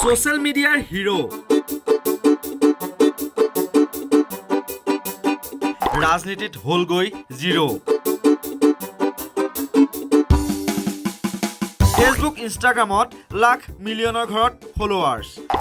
social মিডিয়াৰ hero ৰাজনীতিত হ'লগৈ জিৰো ফেচবুক ইনষ্টাগ্ৰামত লাখ মিলিয়নৰ ঘৰত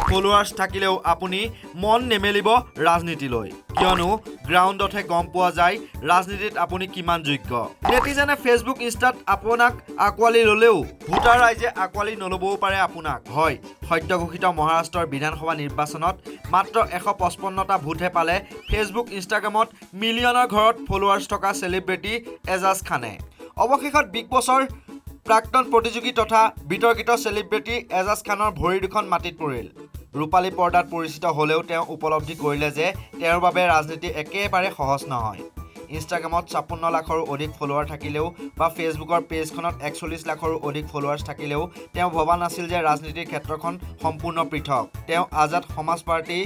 ফলোৱাৰ্ছ থাকিলেও আপুনি মন নেমেলিব ৰাজনীতিলৈ কিয়নো গ্ৰাউণ্ডতহে গম পোৱা যায় ৰাজনীতিত আপুনি কিমান যোগ্য নেটিজেনে ফেচবুক ইনষ্টাত আপোনাক আকোৱালি ল'লেও ভোটাৰ ৰাইজে আকোৱালি নল'বও পাৰে আপোনাক হয় সদ্য ঘোষিত মহাৰাষ্ট্ৰৰ বিধানসভা নিৰ্বাচনত মাত্ৰ 155টা ভোটহে পালে ফেচবুক ইনষ্টাগ্ৰামত মিলিয়নৰ ঘৰত ফলোৱাৰ্ছ থকা চেলিব্ৰিটি এজাজ খানে অৱশেষত বিগ বছৰ প্ৰাক্তন প্ৰতিযোগী তথা বিতৰ্কিত চেলিব্ৰিটি এজাজ খানৰ ভৰি দুখন মাটিত পৰিল ৰূপালী পৰ্দাত পৰিচিত হ'লেও তেওঁ উপলব্ধি কৰিলে যে তেওঁৰ বাবে ৰাজনীতি একেবাৰে সহজ নহয় ইনষ্টাগ্ৰামত 56 লাখৰো অধিক ফলোৱাৰ থাকিলেও বা ফেচবুকৰ পেজখনত 41 লাখৰো অধিক ফলোৱাৰ্ছ থাকিলেও তেওঁ ভবা নাছিল যে ৰাজনীতিৰ ক্ষেত্ৰখন সম্পূৰ্ণ পৃথক তেওঁ আজাদ সমাজ পাৰ্টি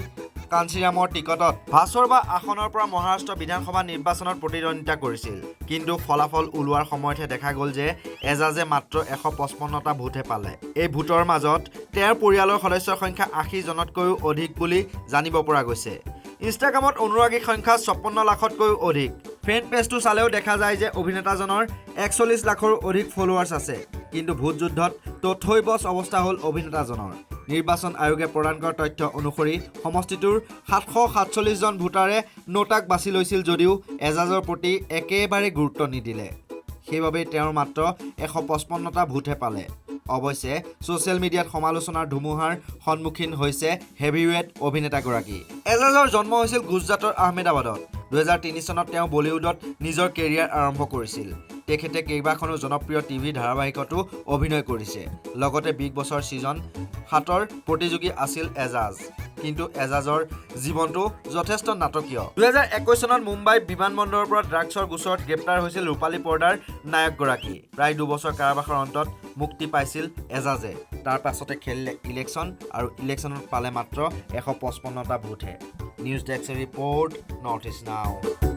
কাঞ্চিৰামৰ টিকটত ভাছৰ বা আসনৰ পৰা মহাৰাষ্ট্ৰ বিধানসভা নিৰ্বাচনত প্ৰতিদ্বন্দ্বিতা কৰিছিল কিন্তু ফলাফল ওলোৱাৰ সময়তহে দেখা গ'ল যে এজাজে মাত্ৰ 155টা ভোটহে পালে এই ভোটৰ মাজত তেওঁৰ পৰিয়ালৰ সদস্যৰ সংখ্যা 80 জনতকৈও অধিক বুলি জানিব পৰা গৈছে ইনষ্টাগ্ৰামত অনুৰাগীৰ সংখ্যা 56 লাখতকৈও অধিক ফ্ৰেণ্ড পেজটো চালেও দেখা যায় যে অভিনেতাজনৰ 41 লাখৰো অধিক ফলোৱাৰ্ছ আছে কিন্তু ভোট যুদ্ধত তথৈবচ অৱস্থা হ'ল অভিনেতাজনৰ নিৰ্বাচন আয়োগে প্ৰদান কৰা তথ্য অনুসৰি সমষ্টিটোৰ 747 জন ভোটাৰে নোটাক বাছি লৈছিল যদিও এজাজৰ প্ৰতি একেবাৰে গুৰুত্ব নিদিলে সেইবাবে তেওঁৰ মাত্ৰ 155টা ভোটহে পালে অৱশ্যে ছ'চিয়েল মিডিয়াত সমালোচনাৰ ধুমুহাৰ সন্মুখীন হৈছে হেভিৱেট অভিনেতাগৰাকী এজাজৰ জন্ম হৈছিল গুজৰাটৰ আহমেদাবাদত 2003 চনত তেওঁ বলিউডত নিজৰ কেৰিয়াৰ আৰম্ভ কৰিছিল তেখেতে কেইবাখনো জনপ্ৰিয় টিভি ধাৰাবাহিকতো অভিনয় কৰিছে লগতে বিগ বছৰ ছিজন 7ৰ প্ৰতিযোগী আছিল এজাজ কিন্তু এজাজৰ জীৱনটো যথেষ্ট নাটকীয় 2021 চনত মুম্বাই বিমানবন্দৰৰ পৰা ড্ৰাগছৰ গোচৰত গ্ৰেপ্তাৰ হৈছিল ৰূপালী পৰ্দাৰ নায়কগৰাকী প্ৰায় 2 বছৰ কাৰাবাসৰ অন্তত মুক্তি পাইছিল এজাজে তাৰ পাছতে খেলিলে ইলেকশ্যন আৰু ইলেকশ্যনত পালে মাত্ৰ 155টা ভোটহে news desk report north east নাও